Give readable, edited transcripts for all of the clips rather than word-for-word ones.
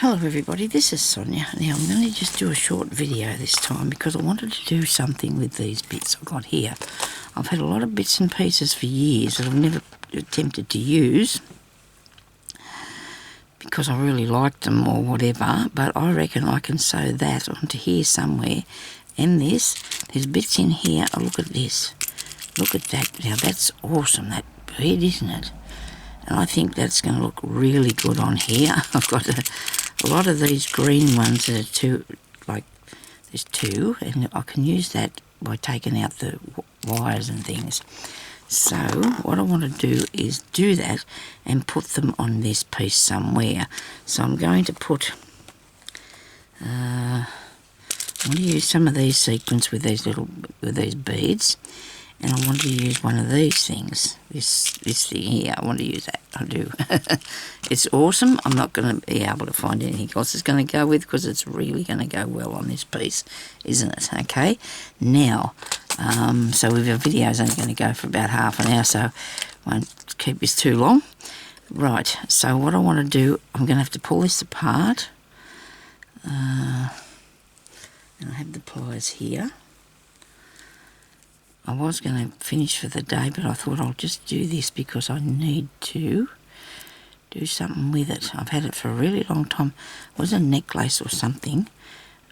Hello everybody, this is Sonia. Now I'm going to just do a short video this time because I wanted to do something with these bits I've got here. I've had a lot of bits and pieces for years that I've never attempted to use because I really liked them or whatever, but I reckon I can sew that onto here somewhere. And there's bits in here. Oh, look at this. Look at that. Now that's awesome, that bead, isn't it? And I think that's going to look really good on here. I've got a lot of these green ones that are there's two, and I can use that by taking out the wires and things. So what I want to do is do that and put them on this piece somewhere. So I'm going to put, I want to use some of these sequins with these beads. And I want to use one of these things, this thing here. I want to use that. I do. It's awesome. I'm not going to be able to find anything else it's going to go with because it's really going to go well on this piece, isn't it? Okay. Now, so our video is only going to go for about half an hour, so I won't keep this too long. Right. So what I want to do, I'm going to have to pull this apart. And I have the pliers here. I was going to finish for the day, but I thought I'll just do this because I need to do something with it. I've had it for a really long time. It was a necklace or something,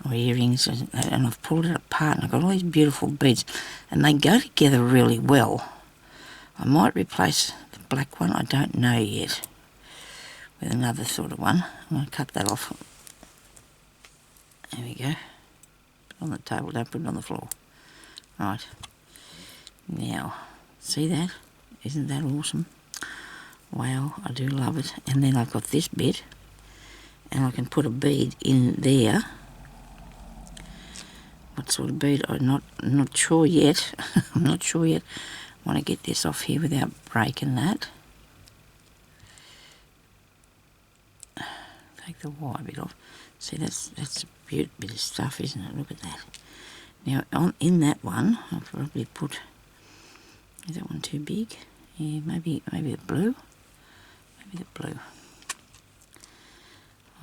or earrings, and I've pulled it apart, and I've got all these beautiful beads, and they go together really well. I might replace the black one, I don't know yet, with another sort of one. I'm going to cut that off. There we go. Put it on the table, don't put it on the floor. Right. Now, see that? Isn't that awesome? Wow, I do love it. And then I've got this bit, and I can put a bead in there. What sort of bead? I'm not sure yet. I'm not sure yet. I want to get this off here without breaking that. Take the wire bit off. See, that's a beautiful bit of stuff, isn't it? Look at that. Now, in that one, I'll probably put. Is that one too big? Yeah, maybe the blue. Maybe the blue.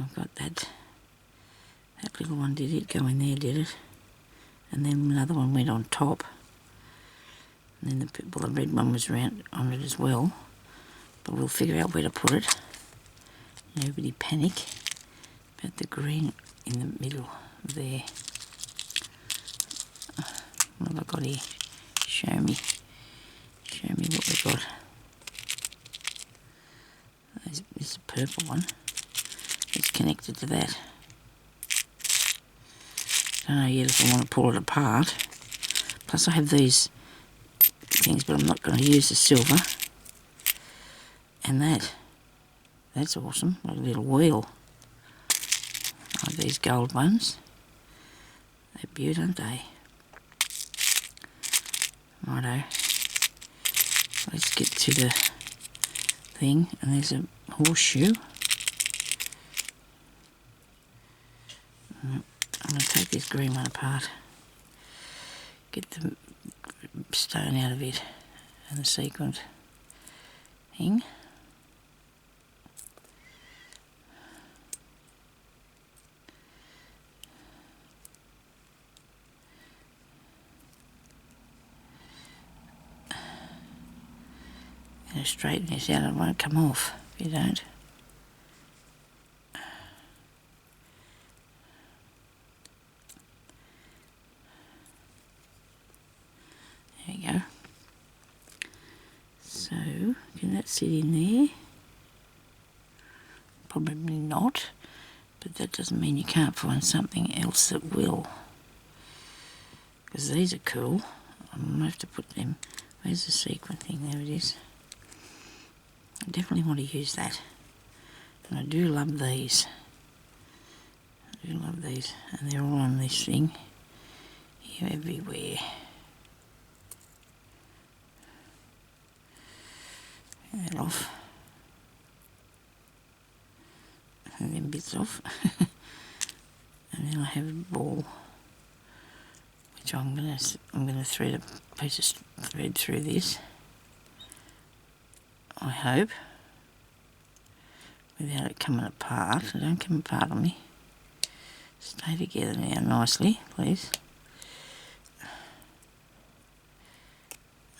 I've got that. That little one, did it go in there, did it? And then another one went on top. And then the red one was round on it as well. But we'll figure out where to put it. Nobody panic about the green in the middle there. What have I got here? Show me what we've got. This is a purple one. It's connected to that. Don't know yet if I want to pull it apart. Plus I have these things, but I'm not going to use the silver. And that's awesome, like a little wheel. Like these gold ones. They're beautiful, aren't they? Righto. Let's get to the thing, and there's a horseshoe. I'm going to take this green one apart, get the stone out of it, and the sequin thing. Straighten this out, it won't come off if you don't. There we go. So, can that sit in there? Probably not, but that doesn't mean you can't find something else that will. Because these are cool. I'm going to have to put them. Where's the sequin thing? There it is. I definitely want to use that. And I do love these. I do love these. And they're all on this thing. Here everywhere. Get that off. And then bits off. And then I have a ball, which I'm gonna thread a piece of thread through this. I hope. without it coming apart. So don't come apart on me. Stay together now nicely, please.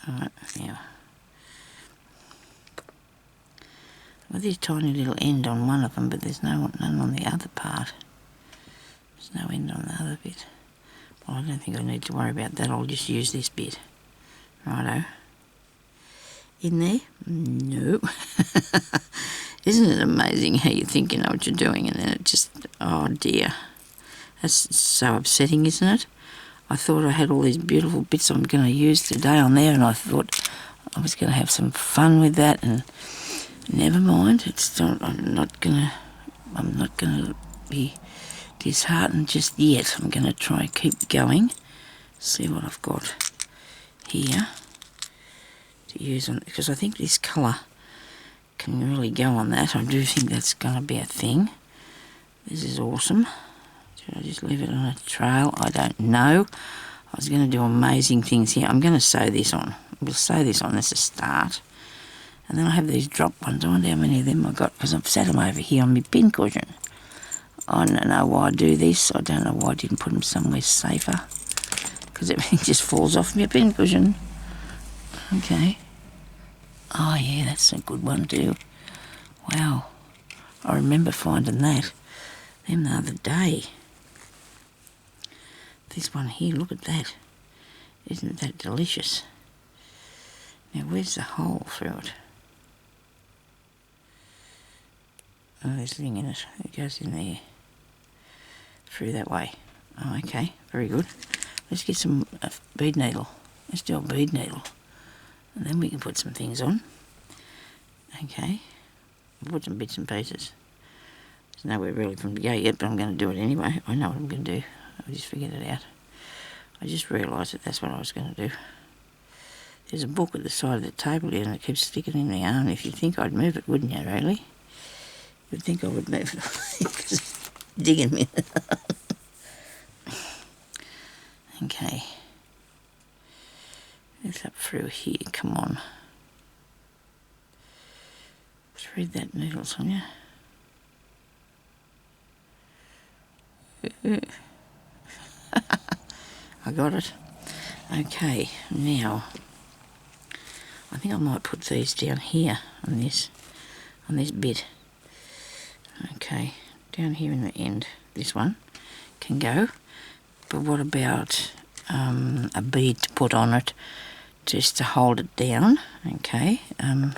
Alright, now. With this tiny little end on one of them, but there's none on the other part. There's no end on the other bit. Well, I don't think I need to worry about that. I'll just use this bit. Righto. In there? No. Isn't it amazing how you think you know what you're doing and then it just, oh dear. That's so upsetting, isn't it? I thought I had all these beautiful bits I'm going to use today on there, and I thought I was going to have some fun with that, and never mind. I'm not going to be disheartened just yet. I'm going to try and keep going. See what I've got here to use on, because I think this colour can really go on that. I do think that's going to be a thing. This is awesome. Should I just leave it on a trail? I don't know. I was going to do amazing things here. I'm going to sew this on. We'll sew this on as a start. And then I have these drop ones. I wonder how many of them I got, because I've set them over here on my pin cushion. I don't know why I do this. I don't know why I didn't put them somewhere safer, because everything just falls off my pin cushion. Okay. Oh yeah, that's a good one too. Wow. I remember finding that them the other day. This one here, look at that. Isn't that delicious? Now where's the hole through it? Oh, there's a thing in it. It goes in there. Through that way. Oh, okay, very good. Let's get some bead needle. Let's do a bead needle. And then we can put some things on. Okay. I'll put some bits and pieces. There's nowhere really for them to go yet, but I'm going to do it anyway. I know what I'm going to do. I'll just figure it out. I just realised that that's what I was going to do. There's a book at the side of the table here and it keeps sticking in my arm. If you'd think I'd move it, wouldn't you, really? You'd think I would move it because it's digging me. Okay. It's up through here, come on. Thread that needle, Sonia. I got it. Okay, now I think I might put these down here on this bit. Okay, down here in the end. This one can go. But what about a bead to put on it just to hold it down? Okay. I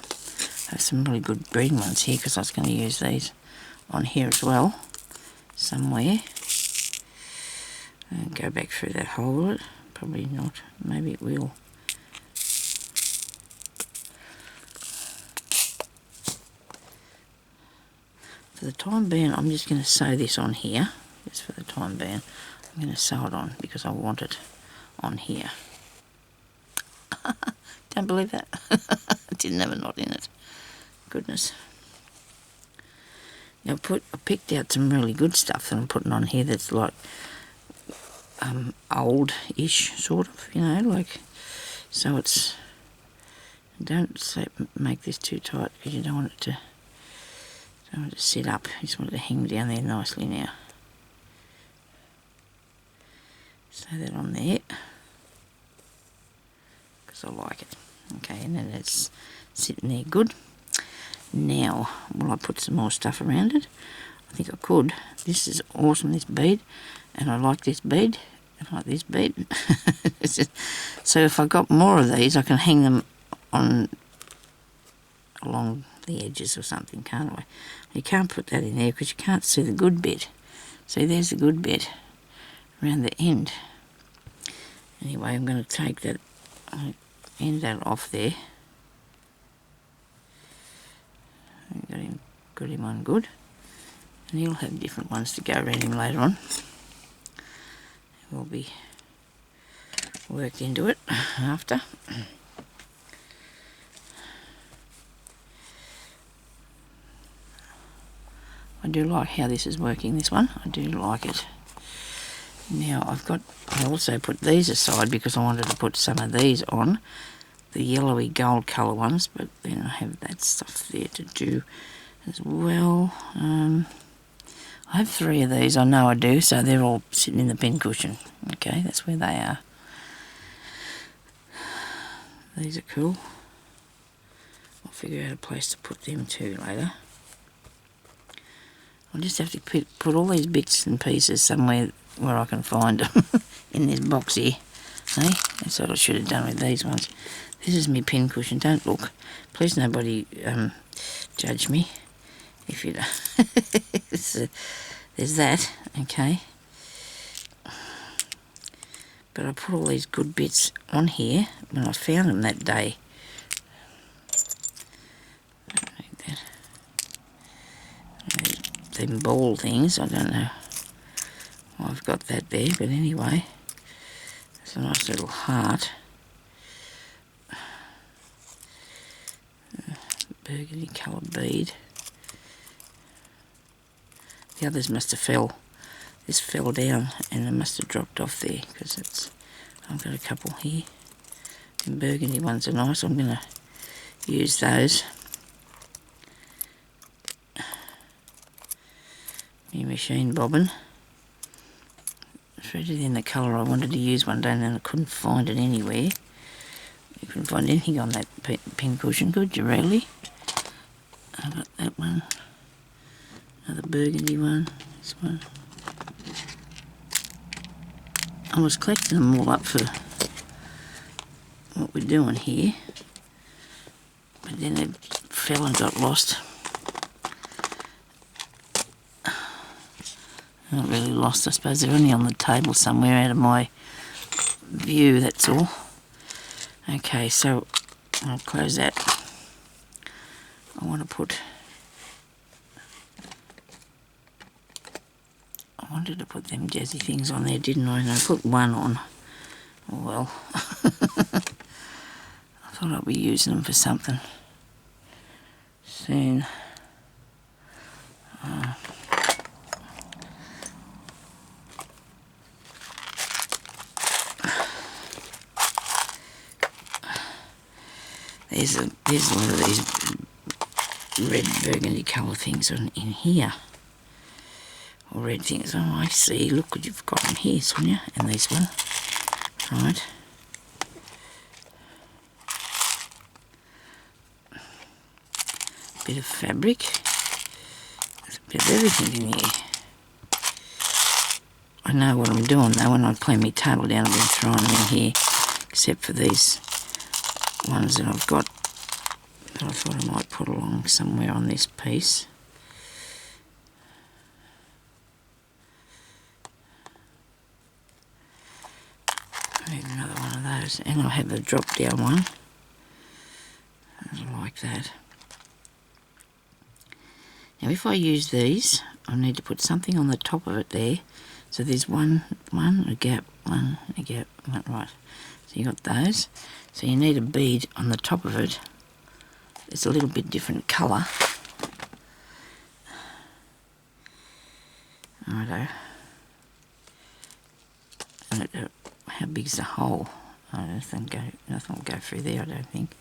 have some really good green ones here because I was going to use these on here as well somewhere. And go back through that hole with it. Probably not. Maybe it will. For the time being, I'm just going to sew this on here. Just for the time being. I'm going to sew it on because I want it on here. Don't believe that. It didn't have a knot in it. Goodness. Now I picked out some really good stuff that I'm putting on here that's like old-ish sort of, you know, like, so it's, don't make this too tight because you don't want it to sit up. You just want it to hang down there nicely now. Sew that on there because I like it. Okay, and then it's sitting there good. Now, will I put some more stuff around it? I think I could. This is awesome, this bead, and I like this bead. I like this bead. So if I got more of these, I can hang them on along the edges or something, can't I? You can't put that in there because you can't see the good bit. See, there's the good bit around the end. Anyway, I'm going to take that, end that off there. Got him on good. And he'll have different ones to go around him later on. It will be worked into it after. I do like how this is working, this one. I do like it. Now I also put these aside because I wanted to put some of these on, the yellowy gold colour ones, but then I have that stuff there to do as well. I have 3 of these, I know I do, so they're all sitting in the pincushion. Okay, that's where they are. These are cool. I'll figure out a place to put them too later. I'll just have to put all these bits and pieces somewhere where I can find them in this box here. Hey, that's what I should have done with these ones. This is my pincushion. Don't look. Please nobody judge me. If you don't. There's that, okay. But I put all these good bits on here when I found them that day. Them ball things, I don't know why I've got that there, but anyway, it's a nice little heart. Burgundy coloured bead. The others must have fell. This fell down and it must have dropped off there because it's. I've got a couple here. The burgundy ones are nice. I'm going to use those. My machine bobbin. Threaded in the colour I wanted to use one day and then I couldn't find it anywhere. You couldn't find anything on that pincushion, could you really? I got that one. Another burgundy one. This one. I was collecting them all up for what we're doing here. But then it fell and got lost. Not really lost, I suppose. They're only on the table somewhere out of my view, that's all. Okay, so I'll close that. I want to put... I wanted to put them jazzy things on there, didn't I? And I put one on. Oh well. I thought I'd be using them for something soon. There's a lot of these red burgundy colour things in here. Or red things. Oh, I see. Look what you've got in here, Sonia. And this one. Right. Bit of fabric. There's a bit of everything in here. I know what I'm doing though. When I clean my table down, I've been throwing them in here. Except for these ones that I've got that I thought I might put along somewhere on this piece. I need another one of those, and I'll have the drop down one. I like that. Now if I use these, I need to put something on the top of it there. So there's one, a gap, one, right. So you got those. So you need a bead on the top of it. It's a little bit different colour. Righto. How big's the hole? Nothing will go through there, I don't think.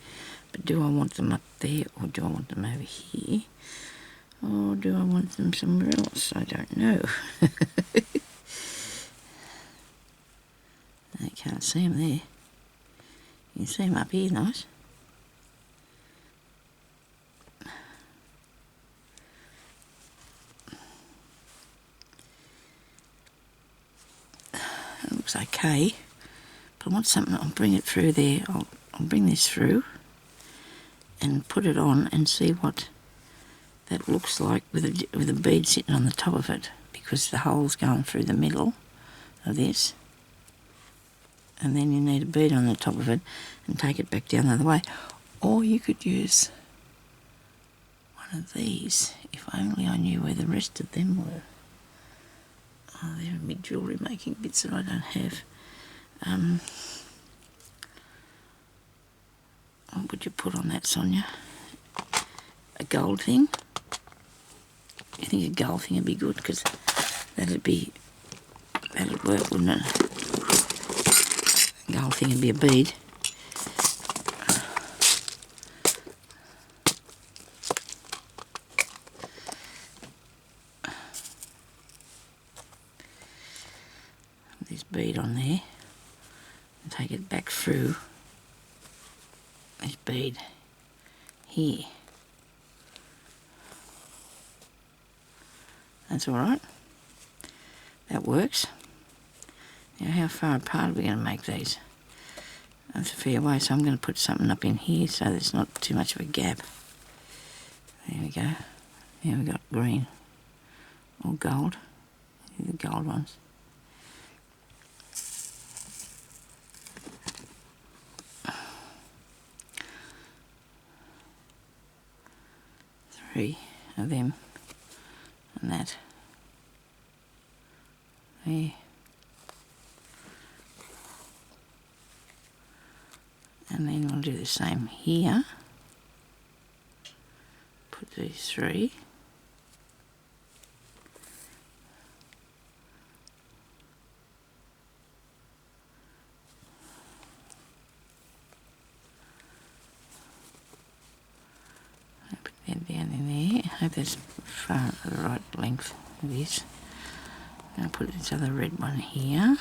But do I want them up there, or do I want them over here? Or do I want them somewhere else? I don't know. I can't see them there. You can see them up here, nice. It looks okay. But I want something, I'll bring it through there. I'll bring this through and put it on and see what that looks like with a bead sitting on the top of it, because the hole's going through the middle of this. And then you need a bead on the top of it and take it back down the other way. Or you could use one of these, if only I knew where the rest of them were. Oh, they're my jewellery making bits that I don't have. What would you put on that, Sonia? A gold thing? I think a gold thing would be good, because that'd work, wouldn't it? A gold thing would be a bead. this bead on there and take it back through this bead here. That's alright. That works. Now how far apart are we going to make these? That's a fair way, so I'm going to put something up in here so there's not too much of a gap. There we go. Now we've got green or gold. The gold ones. Three of them and that. There. And then we'll do the same here. Put these three. Put that down in there. I hope that's far the right length of this. I'll put this other red one here.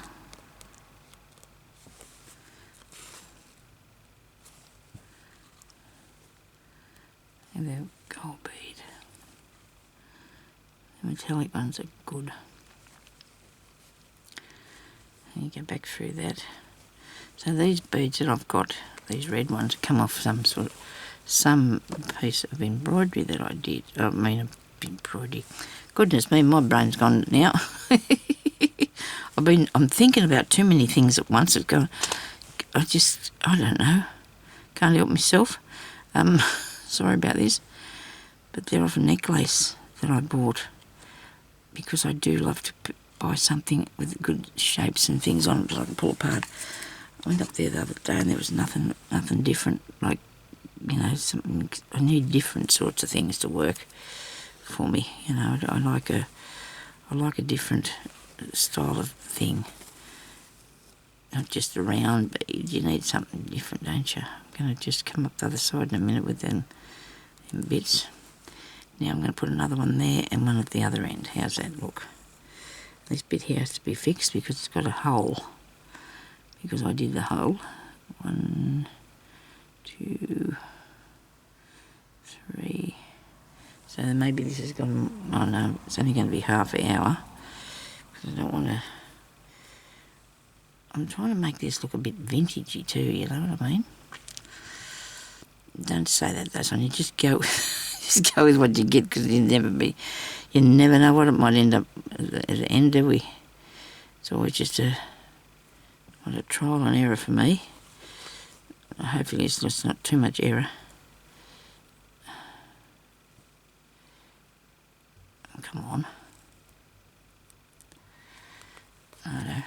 And the gold bead. The metallic ones are good. And you go back through that. So these beads that I've got, these red ones, come off some piece of embroidery that I did. I mean, embroidery. Goodness me, my brain's gone now. I'm thinking about too many things at once. It's going. I don't know. Can't help myself. Sorry about this, but they're off a necklace that I bought because I do love to buy something with good shapes and things on it that I can pull apart. I went up there the other day and there was nothing different. Like, you know, something. I need different sorts of things to work for me. You know, I like a different style of thing. Not just a round bead. You need something different, don't you? I'm going to just come up the other side in a minute with them bits. Now I'm going to put another one there and one at the other end. How's that look? This bit here has to be fixed because it's got a hole. Because I did the hole. 1, 2, 3. So maybe this has gone. Oh no, it's only going to be half an hour. Because I don't want to. I'm trying to make this look a bit vintagey too. You know what I mean? Don't say that, though, son. You just go with what you get because you never know what it might end up at the end, do we? It's always just a trial and error for me. Hopefully it's not too much error. Oh, come on. Righto.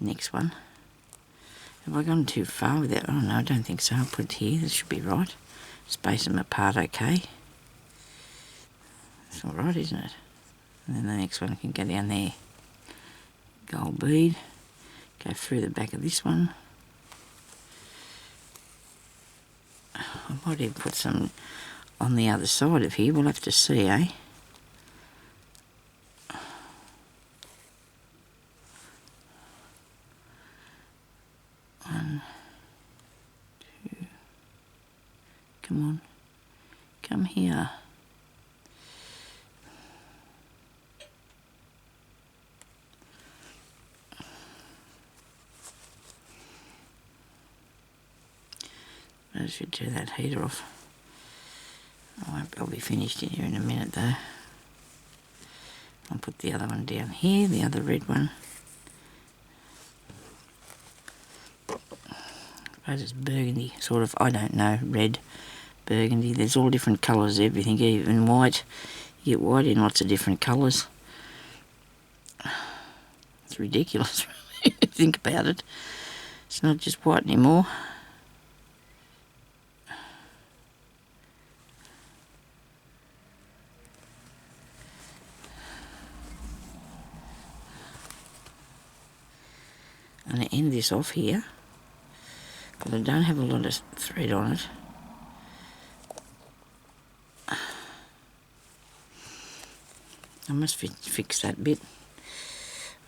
Next one. Have I gone too far with that? Oh no, I don't think so. I'll put it here. This should be right. Space them apart okay. It's alright, isn't it? And then the next one can go down there. Gold bead. Go through the back of this one. I might even put some on the other side of here. We'll have to see, eh? Come on, come here. I should turn that heater off. I'll be finished in here in a minute though. I'll put the other one down here, the other red one. I suppose it's burgundy, sort of, I don't know, red. Burgundy, there's all different colours, everything, even white. You get white in lots of different colours. It's ridiculous when you think about it. It's not just white anymore. I'm going to end this off here because I don't have a lot of thread on it. I must fix that bit.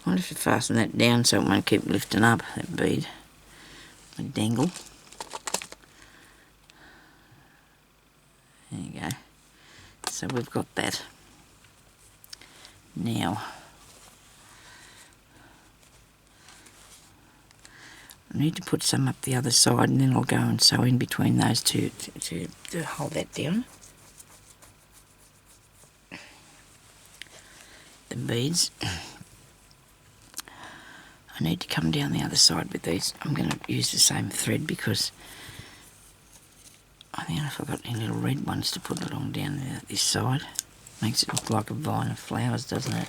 I wonder if to fasten that down so it won't keep lifting up, that bead. A dangle. There you go. So we've got that. Now, I need to put some up the other side, and then I'll go and sew in between those two to hold that down. The beads. I need to come down the other side with these. I'm going to use the same thread because I think if I've got any little red ones to put along down this side. Makes it look like a vine of flowers, doesn't it?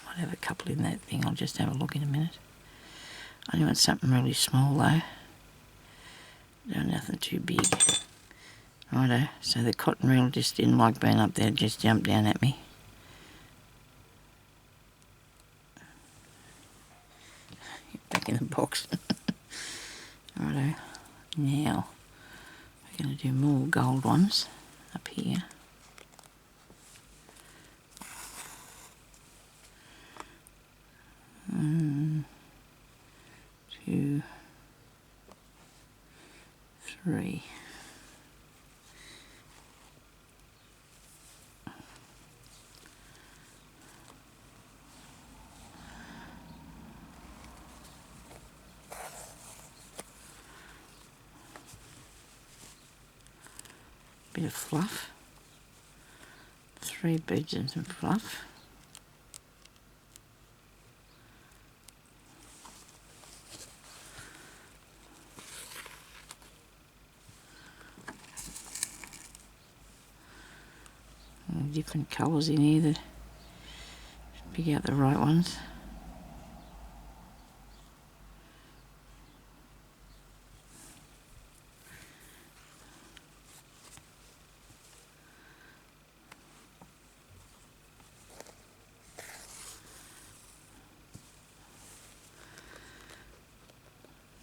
Might have a couple in that thing. I'll just have a look in a minute. I only want something really small though. No, nothing too big. Righto, so the cotton reel just didn't like being up there, it just jumped down at me. Back in the box. Righto, now we're going to do more gold ones up here. One, two, three. Bit of fluff. 3 beads and some fluff. Different colours in here that pick out the right ones.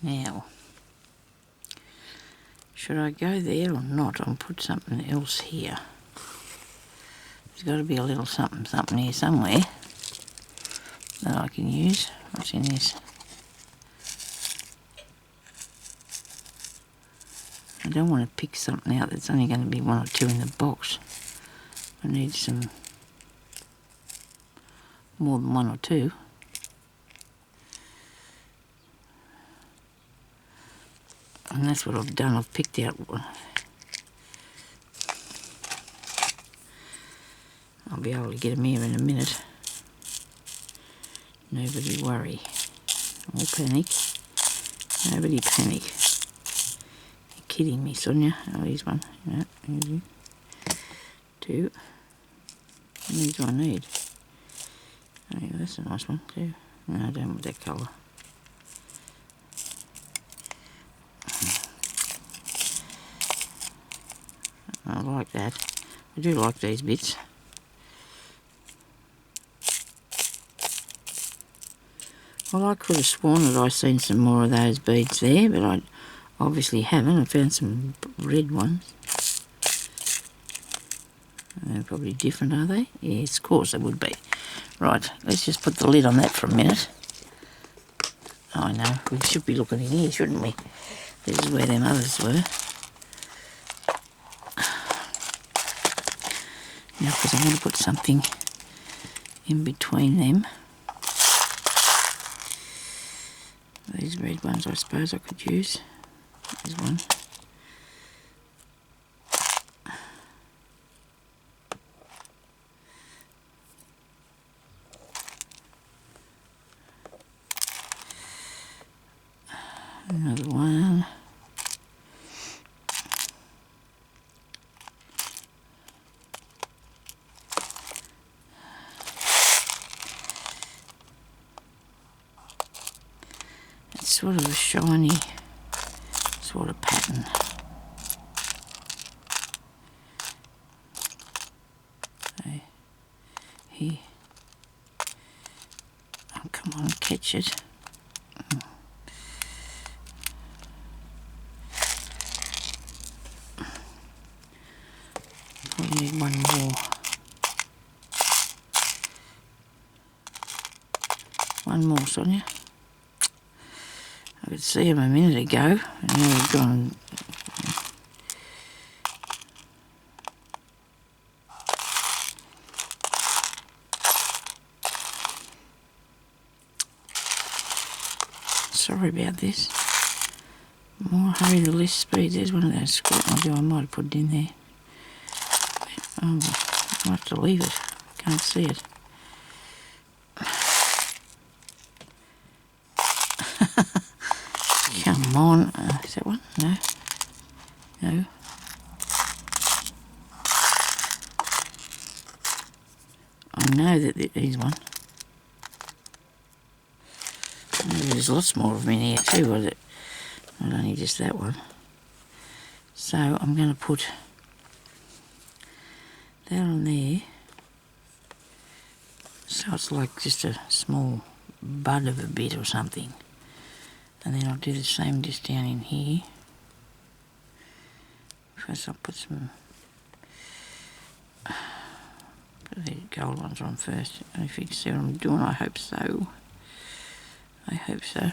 Now, should I go there or not? I'll put something else here. There's got to be a little something here somewhere that I can use. What's in this? I don't want to pick something out that's only going to be 1 or 2 in the box. I need some more than 1 or 2. And that's what I've done. I've picked out one. I'll be able to get them here in a minute. Nobody worry. Or panic. Nobody panic. You're kidding me, Sonia. Oh, here's one. Yeah, here's 2. How many do I need? Oh, yeah, that's a nice one too. No, I don't want that colour. I like that. I do like these bits. Well, I could have sworn that I'd seen some more of those beads there, but I obviously haven't. I found some red ones. They're probably different, are they? Yes, of course they would be. Right, let's just put the lid on that for a minute. Oh, I know, we should be looking in here, shouldn't we? This is where them others were. Now, because I want to put something in between them. These red ones I suppose I could use. There's one. Another one. It's sort of a shiny sort of pattern. So, here. Oh, come on, catch it. Probably need one more. one more, Sonia. I could see him a minute ago, and now he's gone. Sorry about this. More hurry, the less speed. There's one of those squirt ones I might have put it in there. Oh, I'll have to leave it. Can't see it. Come on. Is that one? No. No. I know that there's one. There's lots more of them in here too, was it? Not only just that one. So I'm going to put that on there. So it's like just a small bud of a bit or something. And then I'll do the same just down in here. First I'll put some, put the gold ones on first. And if you can see what I'm doing, I hope so. I hope so.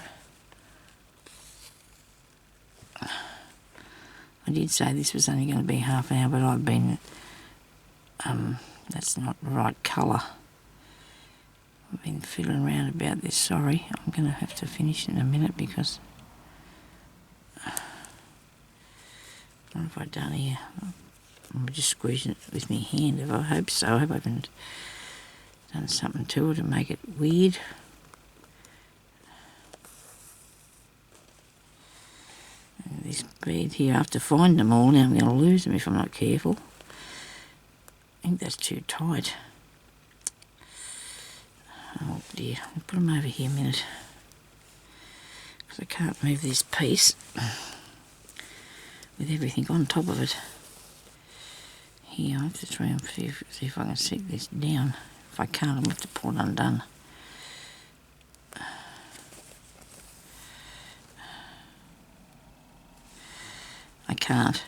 I did say this was only going to be half an hour, but I've been, that's not the right colour. I've been fiddling around about this, sorry. I'm going to have to finish in a minute because, what have I done here? I'm just squeezing it with my hand, I hope so. I hope I haven't done something to it to make it weird. This bead here, I have to find them all now. I'm going to lose them if I'm not careful. I think that's too tight. Oh dear, I'll put them over here a minute because I can't move this piece with everything on top of it. Here, I'll have to try and see if I can set this down. If I can't, I'm going to have to pull it undone. I can't.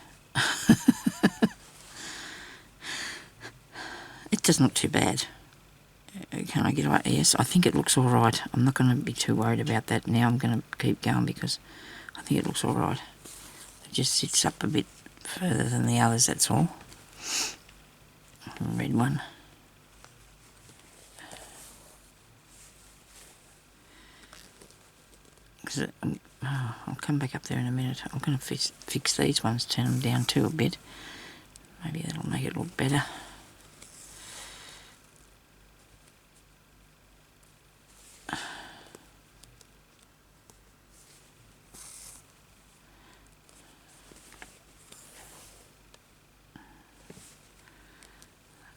It doesn't look too bad. Can I get it right? Yes, I think it looks all right. I'm not going to be too worried about that now. I'm going to keep going because I think it looks all right. It just sits up a bit further than the others, that's all. Red one. I'll come back up there in a minute. I'm going to fix these ones, turn them down too a bit. Maybe that'll make it look better.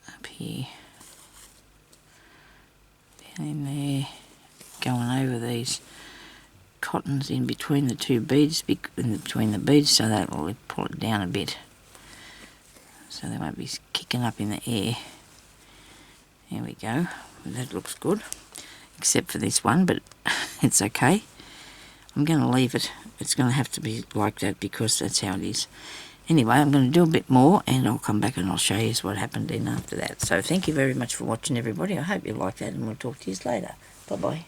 Up here. Down in there. Going over these cottons in between the two beads, in between the beads, so that will pull it down a bit so they won't be kicking up in the air. There we go. That looks good, except for this one, but it's okay. I'm going to leave it. It's going to have to be like that because that's how it is. Anyway, I'm going to do a bit more and I'll come back and I'll show you what happened then after that. So thank you very much for watching, everybody. I hope you liked that, and we'll talk to you later. Bye-bye.